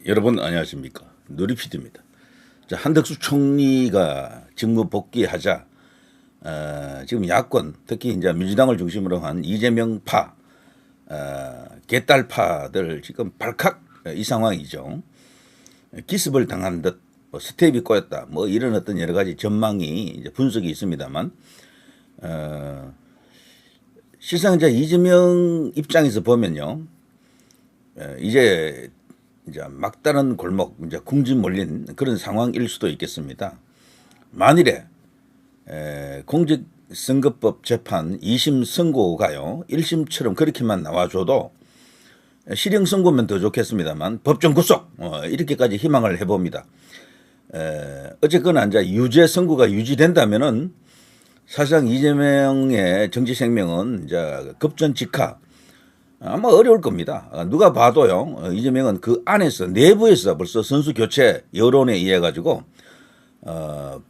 여러분 안녕하십니까. 누리피디입니다. 자, 한덕수 총리가 직무 복귀하자 지금 야권 특히 이제 민주당을 중심으로 한 이재명파 개딸파들 지금 발칵 이 상황이죠. 기습을 당한 듯뭐 스텝이 꼬였다 뭐 이런 어떤 여러 가지 전망이 이제 분석이 있습니다만 실상 이제 이재명 입장에서 보면요. 이제 막다른 골목, 이제 궁지 몰린 그런 상황일 수도 있겠습니다. 만일에 공직선거법 재판 2심 선고가요 1심처럼 그렇게만 나와줘도 실형 선고면 더 좋겠습니다만 법정 구속 이렇게까지 희망을 해봅니다. 어쨌거나 이제 유죄 선고가 유지된다면은 사실상 이재명의 정치 생명은 이제 급전직하. 아마 어려울 겁니다. 누가 봐도요, 이재명은 그 안에서, 내부에서 벌써 선수 교체 여론에 의해 가지고,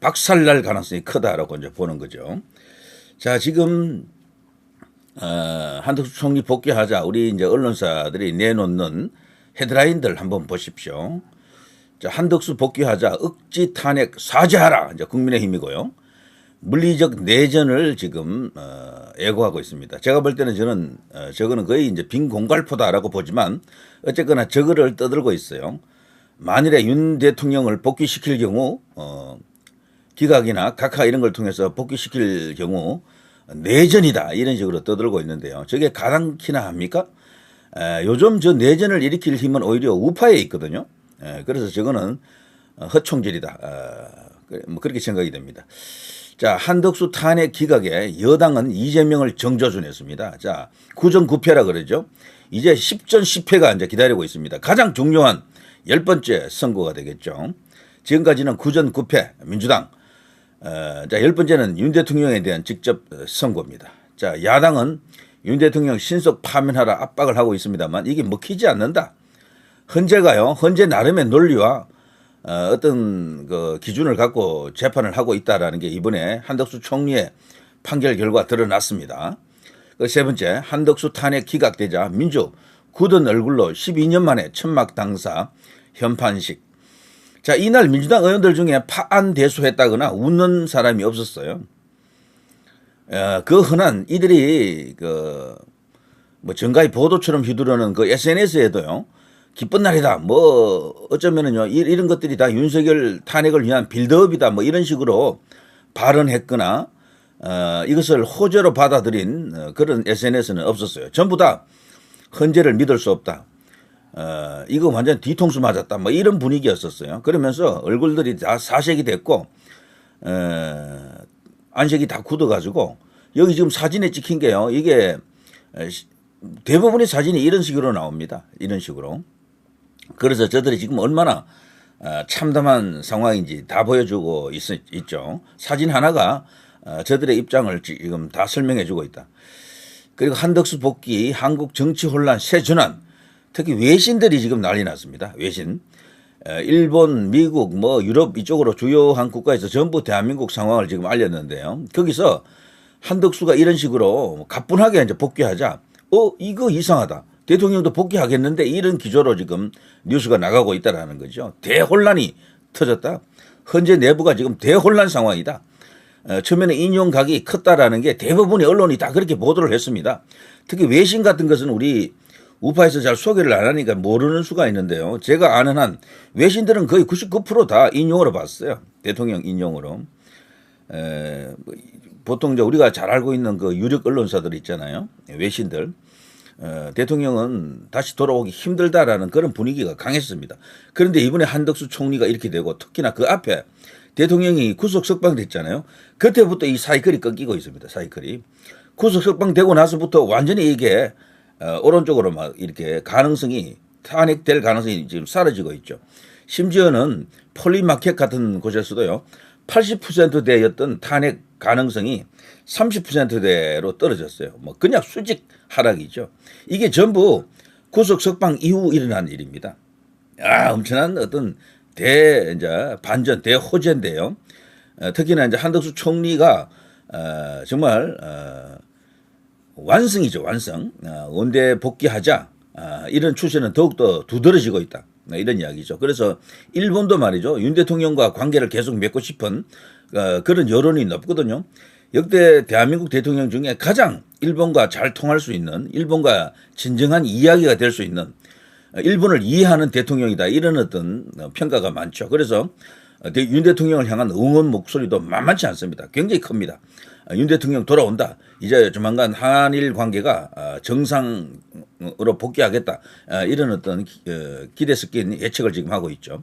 박살날 가능성이 크다라고 이제 보는 거죠. 자, 지금, 한덕수 총리 복귀하자 우리 이제 언론사들이 내놓는 헤드라인들 한번 보십시오. 자, 한덕수 복귀하자 억지 탄핵 사죄하라. 이제 국민의힘이고요. 물리적 내전을 지금 예고하고 있습니다. 제가 볼 때는 저는 저거는 거의 이제 빈 공갈포다라고 보지만 어쨌거나 저거를 떠들고 있어요. 만일에 윤 대통령을 복귀시킬 경우 기각이나 각하 이런 걸 통해서 복귀시킬 경우 내전이다 이런 식으로 떠들고 있는데요. 저게 가당키나 합니까? 요즘 저 내전을 일으킬 힘은 오히려 우파에 있거든요. 그래서 저거는 허총질이다. 뭐 그렇게 생각이 됩니다. 자, 한덕수 탄핵 기각에 여당은 이재명을 정조준했습니다. 자, 구전구패라 그러죠. 이제 10전 10패가 이제 기다리고 있습니다. 가장 중요한 10번째 선거가 되겠죠. 지금까지는 구전구패 민주당. 자, 10번째는 윤 대통령에 대한 직접 선거입니다. 자, 야당은 윤 대통령 신속 파면하라 압박을 하고 있습니다만 이게 먹히지 않는다. 헌재 나름의 논리와 어떤 그 기준을 갖고 재판을 하고 있다라는 게 이번에 한덕수 총리의 판결 결과 드러났습니다. 그 세 번째, 한덕수 탄핵 기각되자 민주 굳은 얼굴로 12년 만에 천막 당사 현판식. 자, 이날 민주당 의원들 중에 파안 대수했다거나 웃는 사람이 없었어요. 그 흔한 이들이 그 뭐 정가의 보도처럼 휘두르는 그 SNS에도요. 기쁜 날이다. 뭐 어쩌면은요 이런 것들이 다 윤석열 탄핵을 위한 빌드업이다. 뭐 이런 식으로 발언했거나 이것을 호재로 받아들인 그런 SNS는 없었어요. 전부 다 헌재를 믿을 수 없다. 이거 완전 뒤통수 맞았다. 뭐 이런 분위기였었어요. 그러면서 얼굴들이 다 사색이 됐고 안색이 다 굳어가지고 여기 지금 사진에 찍힌 게요. 이게 대부분의 사진이 이런 식으로 나옵니다. 이런 식으로. 그래서 저들이 지금 얼마나 참담한 상황인지 다 보여주고 있죠. 사진 하나가 저들의 입장을 지금 다 설명해 주고 있다. 그리고 한덕수 복귀, 한국 정치 혼란 새 전환, 특히 외신들이 지금 난리 났습니다. 외신. 일본, 미국, 뭐 유럽 이쪽으로 주요한 국가에서 전부 대한민국 상황을 지금 알렸는데요. 거기서 한덕수가 이런 식으로 가뿐하게 이제 복귀하자, 이거 이상하다. 대통령도 복귀하겠는데 이런 기조로 지금 뉴스가 나가고 있다라는 거죠. 대혼란이 터졌다. 헌재 내부가 지금 대혼란 상황이다. 처음에는 인용각이 컸다라는 게 대부분의 언론이 다 그렇게 보도를 했습니다. 특히 외신 같은 것은 우리 우파에서 잘 소개를 안 하니까 모르는 수가 있는데요. 제가 아는 한 외신들은 거의 99%다 인용으로 봤어요. 대통령 인용으로. 보통 이제 우리가 잘 알고 있는 그 유력 언론사들 있잖아요. 외신들. 대통령은 다시 돌아오기 힘들다라는 그런 분위기가 강했습니다. 그런데 이번에 한덕수 총리가 이렇게 되고 특히나 그 앞에 대통령이 구속 석방됐잖아요. 그때부터 이 사이클이 꺾이고 있습니다. 사이클이. 구속 석방되고 나서부터 완전히 이게 오른쪽으로 막 이렇게 가능성이 탄핵될 가능성이 지금 사라지고 있죠. 심지어는 폴리마켓 같은 곳에서도요. 80%대였던 탄핵 가능성이 30%대로 떨어졌어요. 뭐 그냥 수직 하락이죠. 이게 전부 구속 석방 이후 일어난 일입니다. 엄청난 어떤 이제 반전, 대호재인데요. 특히나 이제 한덕수 총리가 정말 완성이죠, 완성. 원대 복귀하자. 이런 추세는 더욱더 두드러지고 있다. 이런 이야기죠. 그래서 일본도 말이죠. 윤 대통령과 관계를 계속 맺고 싶은 그런 여론이 높거든요. 역대 대한민국 대통령 중에 가장 일본과 잘 통할 수 있는, 일본과 진정한 이야기가 될 수 있는, 일본을 이해하는 대통령이다, 이런 어떤 평가가 많죠. 그래서 윤 대통령을 향한 응원 목소리도 만만치 않습니다. 굉장히 큽니다. 윤 대통령 돌아온다. 이제 조만간 한일 관계가 정상으로 복귀하겠다. 이런 어떤 기대 섞인 예측을 지금 하고 있죠.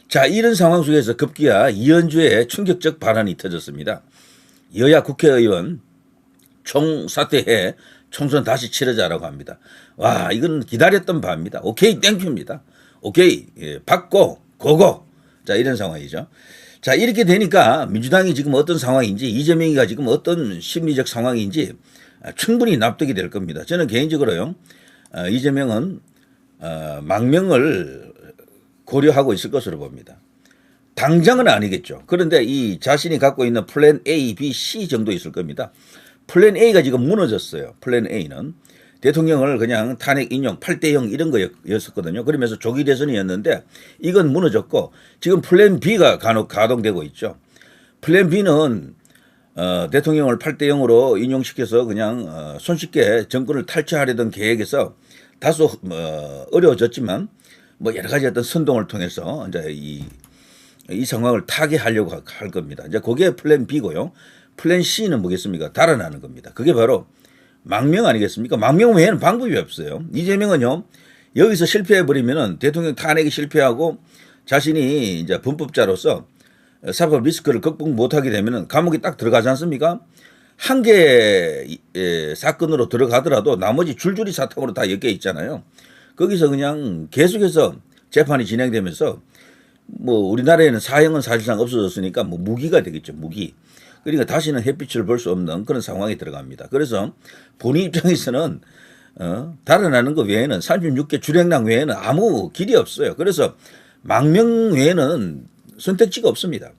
자, 이런 상황 속에서 급기야 이현주의 충격적 발언이 터졌습니다. 여야 국회의원 총사퇴해 총선 다시 치르자라고 합니다. 와, 이건 기다렸던 바입니다. 오케이, 땡큐입니다. 오케이, 받고 고고. 자, 이런 상황이죠. 자, 이렇게 되니까 민주당이 지금 어떤 상황인지, 이재명이가 지금 어떤 심리적 상황인지 충분히 납득이 될 겁니다. 저는 개인적으로요, 이재명은 망명을 고려하고 있을 것으로 봅니다. 당장은 아니겠죠. 그런데 이 자신이 갖고 있는 플랜 A, B, C 정도 있을 겁니다. 플랜 A가 지금 무너졌어요. 플랜 A는 대통령을 그냥 탄핵 인용 8대0 이런 거였었거든요. 그러면서 조기 대선이었는데 이건 무너졌고 지금 플랜 B가 가동되고 있죠. 플랜 B는 대통령을 8대0으로 인용시켜서 그냥 손쉽게 정권을 탈취하려던 계획에서 다소 어려워졌지만 뭐 여러 가지 어떤 선동을 통해서 이제 이 상황을 타개하려고 할 겁니다. 이제 그게 플랜 B고요. 플랜 C는 뭐겠습니까? 달아나는 겁니다. 그게 바로 망명 아니겠습니까? 망명 외에는 방법이 없어요. 이재명은요, 여기서 실패해버리면은 대통령 탄핵이 실패하고 자신이 이제 범법자로서 사법 리스크를 극복 못하게 되면은 감옥에 딱 들어가지 않습니까? 한 개 사건으로 들어가더라도 나머지 줄줄이 사탕으로 다 엮여 있잖아요. 거기서 그냥 계속해서 재판이 진행되면서 뭐 우리나라에는 사형은 사실상 없어졌으니까 뭐 무기가 되겠죠, 무기. 그러니까 다시는 햇빛을 볼 수 없는 그런 상황에 들어갑니다. 그래서 본인 입장에서는 달아나는 것 외에는 36개 주랭랑 외에는 아무 길이 없어요. 그래서 망명 외에는 선택지가 없습니다.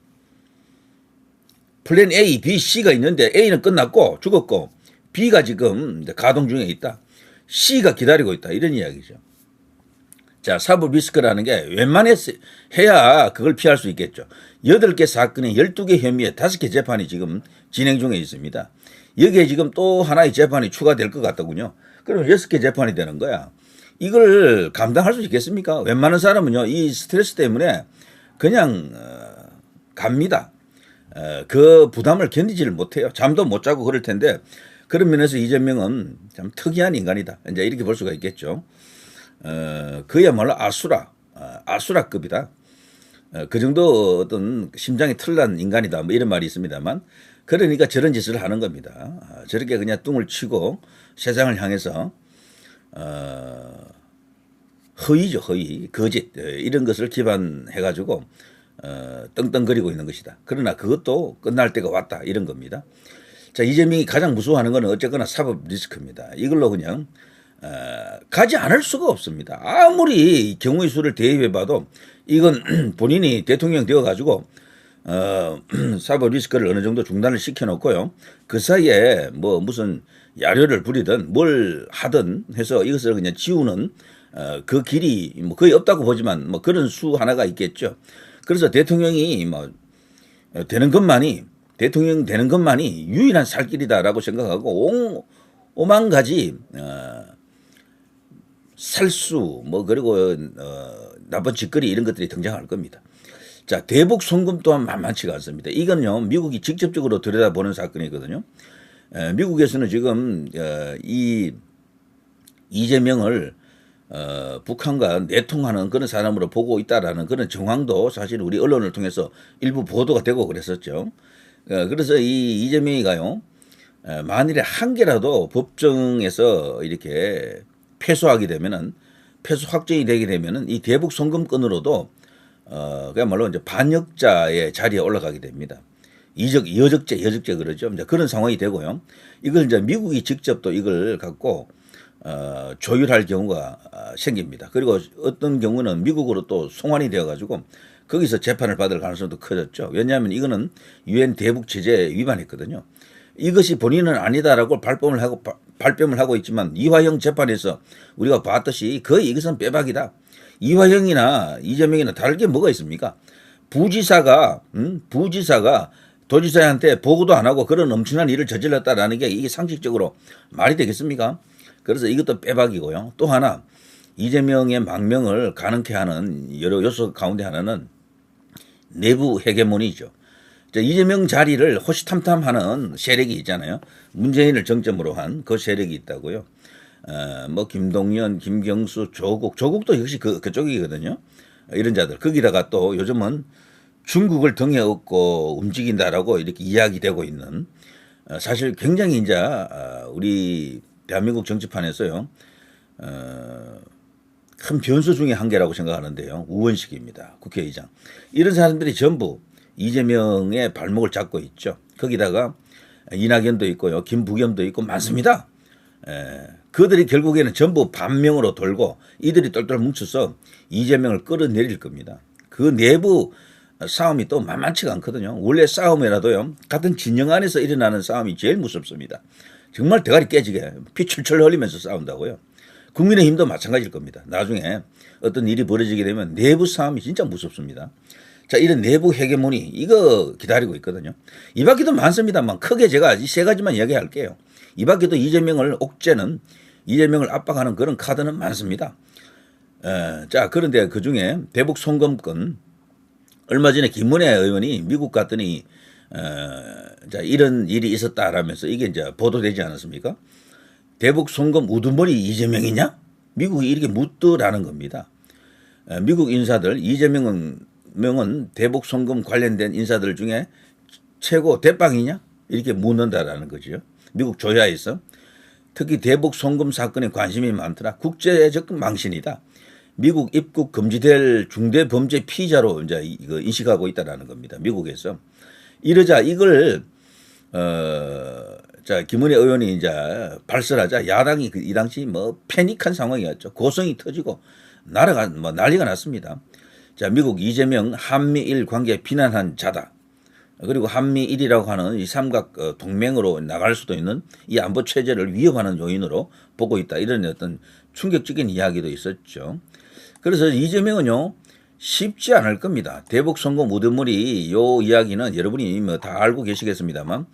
플랜 A, B, C가 있는데 A는 끝났고 죽었고 B가 지금 가동 중에 있다. C가 기다리고 있다. 이런 이야기죠. 자, 사법 리스크라는 게 웬만해야 그걸 피할 수 있겠죠. 8개 사건에 12개 혐의에 5개 재판이 지금 진행 중에 있습니다. 여기에 지금 또 하나의 재판이 추가될 것 같더군요. 그러면 6개 재판이 되는 거야. 이걸 감당할 수 있겠습니까? 웬만한 사람은요, 이 스트레스 때문에 그냥 갑니다. 그 부담을 견디지를 못해요. 잠도 못 자고 그럴 텐데 그런 면에서 이재명은 참 특이한 인간이다. 이제 이렇게 볼 수가 있겠죠. 그야말로 아수라급이다. 그 정도 어떤 심장이 털난 인간이다. 뭐 이런 말이 있습니다만, 그러니까 저런 짓을 하는 겁니다. 저렇게 그냥 뚱을 치고 세상을 향해서 허위죠, 허위, 거짓 이런 것을 기반해가지고 떵떵거리고 있는 것이다. 그러나 그것도 끝날 때가 왔다, 이런 겁니다. 자, 이재명이 가장 무서워하는 것은 어쨌거나 사법 리스크입니다. 이걸로 그냥 가지 않을 수가 없습니다. 아무리 경우의 수를 대입해봐도 이건 본인이 대통령 되어가지고 사법 리스크를 어느 정도 중단을 시켜놓고요. 그 사이에 뭐 무슨 야료를 부리든 뭘 하든 해서 이것을 그냥 지우는 그 길이 뭐 거의 없다고 보지만 뭐 그런 수 하나가 있겠죠. 그래서 대통령이 뭐 대통령 되는 것만이 유일한 살 길이다라고 생각하고 오만 가지 살수 뭐 그리고 나쁜 짓거리 이런 것들이 등장할 겁니다. 자, 대북 송금 또한 만만치가 않습니다. 이건요, 미국이 직접적으로 들여다보는 사건이거든요. 미국에서는 지금 이 이재명을 북한과 내통하는 그런 사람으로 보고 있다라는 그런 정황도 사실 우리 언론을 통해서 일부 보도가 되고 그랬었죠. 그래서 이 이재명이가요, 만일에 한 개라도 법정에서 이렇게 패소 확정이 되게 되면은 이 대북 송금건으로도 그야말로 이제 반역자의 자리에 올라가게 됩니다. 여적죄 그러죠. 이제 그런 상황이 되고요. 이걸 이제 미국이 직접 또 이걸 갖고 조율할 경우가 생깁니다. 그리고 어떤 경우는 미국으로 또 송환이 되어가지고 거기서 재판을 받을 가능성도 커졌죠. 왜냐하면 이거는 유엔 대북 제재 위반했거든요. 이것이 본인은 아니다라고 발뺌을 하고 있지만 이화영 재판에서 우리가 봤듯이 거의 이것은 빼박이다. 이화영이나 이재명이나 다를 게 뭐가 있습니까? 부지사가 도지사한테 보고도 안 하고 그런 엄청난 일을 저질렀다라는 게 이게 상식적으로 말이 되겠습니까? 그래서 이것도 빼박이고요. 또 하나 이재명의 망명을 가능케 하는 여러 요소 가운데 하나는 내부 헤게모니죠. 이재명 자리를 호시탐탐하는 세력이 있잖아요. 문재인을 정점으로 한 그 세력이 있다고요. 뭐 김동연, 김경수, 조국도 역시 그쪽이거든요. 이런 자들. 거기다가 또 요즘은 중국을 등에 업고 움직인다라고 이렇게 이야기되고 있는 사실 굉장히 이제 우리 대한민국 정치판에서요. 큰 변수 중에 한 개라고 생각하는데요. 우원식입니다. 국회의장. 이런 사람들이 전부 이재명의 발목을 잡고 있죠. 거기다가 이낙연도 있고요. 김부겸도 있고 많습니다. 그들이 결국에는 전부 반명으로 돌고 이들이 똘똘 뭉쳐서 이재명을 끌어내릴 겁니다. 그 내부 싸움이 또 만만치가 않거든요. 원래 싸움이라도요. 같은 진영 안에서 일어나는 싸움이 제일 무섭습니다. 정말 대가리 깨지게 피 철철 흘리면서 싸운다고요. 국민의힘도 마찬가지일 겁니다. 나중에 어떤 일이 벌어지게 되면 내부 싸움이 진짜 무섭습니다. 자, 이런 내부 헤게모니 이거 기다리고 있거든요. 이 밖에도 많습니다만 크게 제가 이 세 가지만 이야기할게요. 이 밖에도 이재명을 옥죄는 이재명을 압박하는 그런 카드는 많습니다. 자, 그런데 그중에 대북 송금권 얼마 전에 김문혜 의원이 미국 갔더니 자, 이런 일이 있었다라면서 이게 이제 보도되지 않았습니까? 대북 송금 우두머리 이재명이냐? 미국이 이렇게 묻더라는 겁니다. 미국 인사들 이재명은 대북 송금 관련된 인사들 중에 최고 대빵이냐? 이렇게 묻는다라는 거죠. 미국 조야에서 특히 대북 송금 사건에 관심이 많더라. 국제적 망신이다. 미국 입국 금지될 중대 범죄 피의자로 이제 이거 인식하고 있다라는 겁니다. 미국에서. 이러자 이걸 자, 김은혜 의원이 이제 발설하자 야당이 이 당시 뭐 패닉한 상황이었죠. 고성이 터지고 난리가 났습니다. 자, 미국 이재명 한미일 관계 비난한 자다. 그리고 한미일이라고 하는 이 삼각 동맹으로 나갈 수도 있는 이 안보 체제를 위협하는 요인으로 보고 있다. 이런 어떤 충격적인 이야기도 있었죠. 그래서 이재명은요 쉽지 않을 겁니다. 대북 송금 우두머리 요 이야기는 여러분이 뭐 다 알고 계시겠습니다만,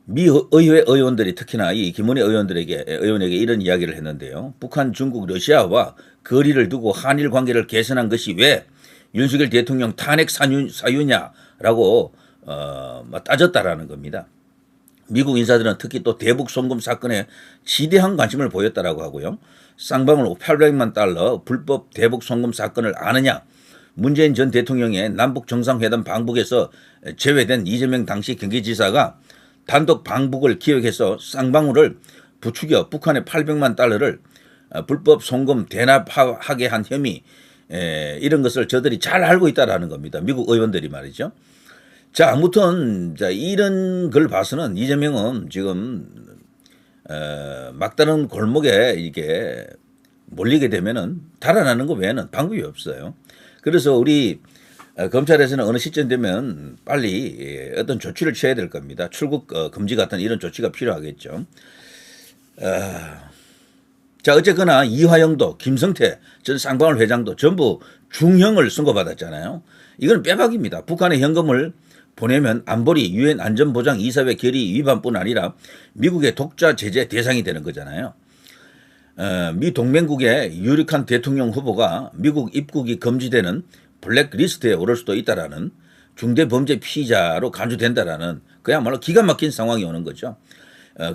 미 의회 의원들이 특히나 이 김은혜 의원에게 이런 이야기를 했는데요. 북한, 중국, 러시아와 거리를 두고 한일 관계를 개선한 것이 왜 윤석열 대통령 탄핵 사유냐라고 따졌다라는 겁니다. 미국 인사들은 특히 또 대북 송금 사건에 지대한 관심을 보였다라고 하고요. 쌍방울 800만 달러 불법 대북 송금 사건을 아느냐. 문재인 전 대통령의 남북 정상회담 방북에서 제외된 이재명 당시 경기지사가 단독 방북을 기획해서 쌍방울을 부추겨 북한의 800만 달러를 불법 송금 대납하게 한 혐의, 이런 것을 저들이 잘 알고 있다라는 겁니다. 미국 의원들이 말이죠. 자, 아무튼 자, 이런 걸 봐서는 이재명은 지금 막다른 골목에 이게 몰리게 되면은 달아나는 것 외에는 방법이 없어요. 그래서 우리 검찰에서는 어느 시점 되면 빨리 어떤 조치를 취해야 될 겁니다. 출국 금지 같은 이런 조치가 필요하겠죠. 자, 어쨌거나 이화영도 김성태 전 쌍방울 회장도 전부 중형을 선고받았잖아요. 이건 빼박입니다. 북한의 현금을 보내면 안보리 유엔 안전보장 이사회 결의 위반뿐 아니라 미국의 독자 제재 대상이 되는 거잖아요. 미 동맹국의 유력한 대통령 후보가 미국 입국이 금지되는 블랙리스트에 오를 수도 있다라는 중대범죄 피의자로 간주된다라는 그야말로 기가 막힌 상황이 오는 거죠.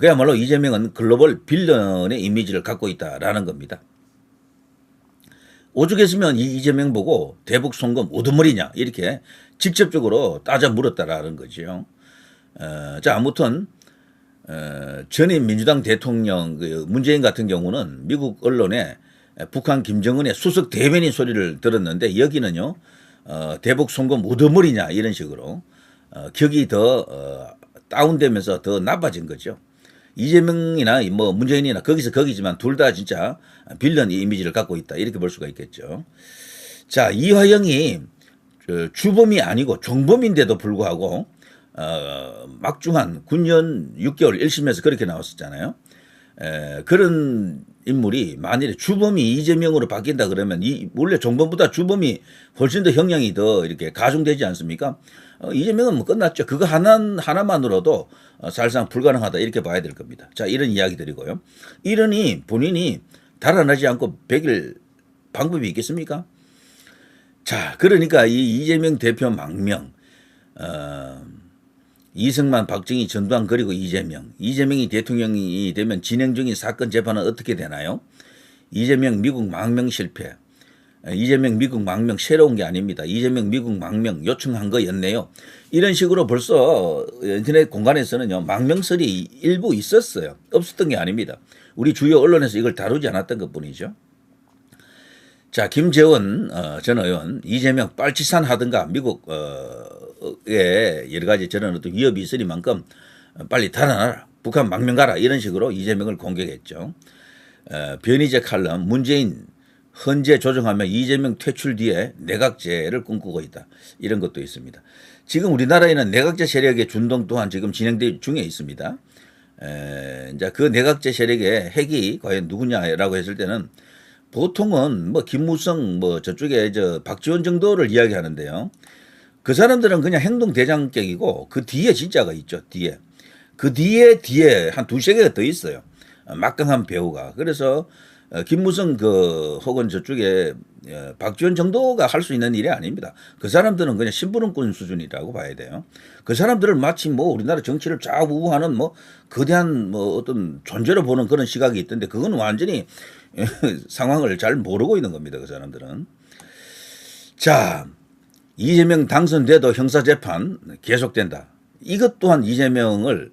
그야말로 이재명은 글로벌 빌런의 이미지를 갖고 있다라는 겁니다. 오죽했으면 이 이재명 보고 대북 송금 우두머리냐 이렇게 직접적으로 따져 물었다라는 거죠. 자, 아무튼 전임 민주당 대통령 문재인 같은 경우는 미국 언론에 북한 김정은의 수석 대변인 소리를 들었는데 여기는요 대북 송금 우두머리냐 이런 식으로 격이 더 다운되면서 더 나빠진 거죠. 이재명이나 뭐 문재인이나 거기서 거기지만 둘 다 진짜 빌런 이미지를 갖고 있다 이렇게 볼 수가 있겠죠. 자, 이화영이 주범이 아니고 종범인데도 불구하고 막중한 9년 6개월 1심에서 그렇게 나왔었잖아요. 그런 인물이 만일에 주범이 이재명으로 바뀐다 그러면 원래 정범보다 주범이 훨씬 더 형량이 더 이렇게 가중되지 않습니까? 이재명은 뭐 끝났죠. 그거 하나만으로도 사실상 불가능하다 이렇게 봐야 될 겁니다. 자, 이런 이야기들이고요. 이러니 본인이 달아나지 않고 베길 방법이 있겠습니까? 자, 그러니까 이 이재명 대표 망명, 이승만, 박정희, 전두환 그리고 이재명이 대통령이 되면 진행 중인 사건 재판은 어떻게 되나요? 이재명 미국 망명 실패. 이재명 미국 망명 새로운 게 아닙니다. 이재명 미국 망명 요청한 거였네요. 이런 식으로 벌써 인터넷 공간에서는요, 망명설이 일부 있었어요. 없었던 게 아닙니다. 우리 주요 언론에서 이걸 다루지 않았던 것 뿐이죠. 자, 김재원 전 의원, 이재명 빨치산 하든가 미국에 여러 가지 저런 어떤 위협이 있으니만큼 빨리 달아나라. 북한 망명 가라. 이런 식으로 이재명을 공격했죠. 변희재 칼럼, 문재인 헌재 조정하며 이재명 퇴출 뒤에 내각제를 꿈꾸고 있다. 이런 것도 있습니다. 지금 우리나라에는 내각제 세력의 준동 또한 지금 진행되어 중에 있습니다. 이제 그 내각제 세력의 핵이 과연 누구냐라고 했을 때는 보통은 뭐 김무성 뭐 저쪽에 박지원 정도를 이야기하는데요. 그 사람들은 그냥 행동 대장격이고 그 뒤에 진짜가 있죠. 그 뒤에 한 두세 개가 더 있어요. 막강한 배우가. 그래서 김무성 혹은 저쪽에 박지원 정도가 할 수 있는 일이 아닙니다. 그 사람들은 그냥 심부름꾼 수준이라고 봐야 돼요. 그 사람들을 마치 뭐 우리나라 정치를 좌우하는 뭐 거대한 뭐 어떤 존재로 보는 그런 시각이 있던데 그건 완전히 상황을 잘 모르고 있는 겁니다. 그 사람들은. 자, 이재명 당선돼도 형사재판 계속된다. 이것 또한 이재명을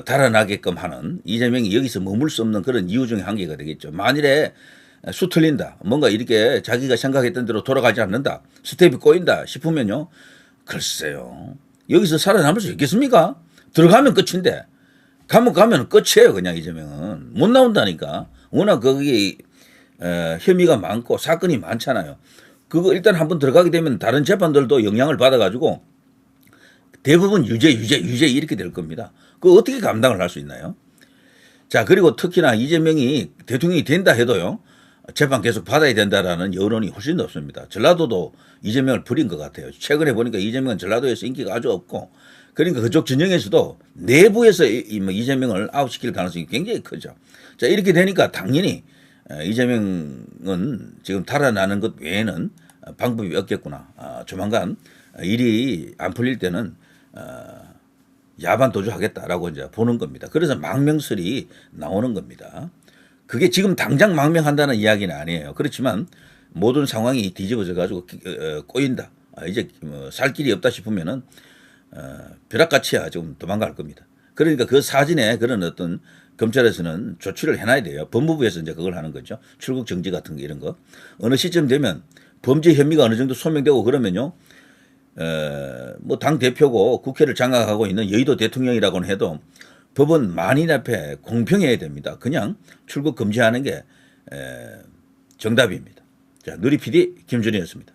달아나게끔 하는, 이재명이 여기서 머물 수 없는 그런 이유 중에 한 개가 되겠죠. 만일에 수틀린다, 뭔가 이렇게 자기가 생각했던 대로 돌아가지 않는다, 스텝이 꼬인다 싶으면요, 글쎄요, 여기서 살아남을 수 있겠습니까? 들어가면 끝인데, 가면 끝이에요. 그냥 이재명은 못 나온다니까. 워낙 거기 혐의가 많고 사건이 많잖아요. 그거 일단 한번 들어가게 되면 다른 재판들도 영향을 받아가지고 대부분 유죄 이렇게 될 겁니다. 그거 어떻게 감당을 할 수 있나요? 자, 그리고 특히나 이재명이 대통령이 된다 해도요, 재판 계속 받아야 된다라는 여론이 훨씬 높습니다. 전라도도 이재명을 부린 것 같아요. 최근에 보니까 이재명은 전라도에서 인기가 아주 없고, 그러니까 그쪽 진영에서도 내부에서 이재명을 아웃시킬 가능성이 굉장히 크죠. 자, 이렇게 되니까 당연히 이재명은 지금 달아나는 것 외에는 방법이 없겠구나. 조만간 일이 안 풀릴 때는 야반 도주하겠다라고 이제 보는 겁니다. 그래서 망명설이 나오는 겁니다. 그게 지금 당장 망명한다는 이야기는 아니에요. 그렇지만 모든 상황이 뒤집어져 가지고 꼬인다. 이제 살 길이 없다 싶으면은 벼락같이야 지금 도망갈 겁니다. 그러니까 그 사진에 그런 어떤 검찰에서는 조치를 해놔야 돼요. 법무부에서 이제 그걸 하는 거죠. 출국 정지 같은 거 이런 거. 어느 시점 되면 범죄 혐의가 어느 정도 소명되고 그러면요. 뭐 당 대표고 국회를 장악하고 있는 여의도 대통령이라고는 해도 법은 만인 앞에 공평해야 됩니다. 그냥 출국 금지하는 게 정답입니다. 자, 누리 PD 김준희였습니다.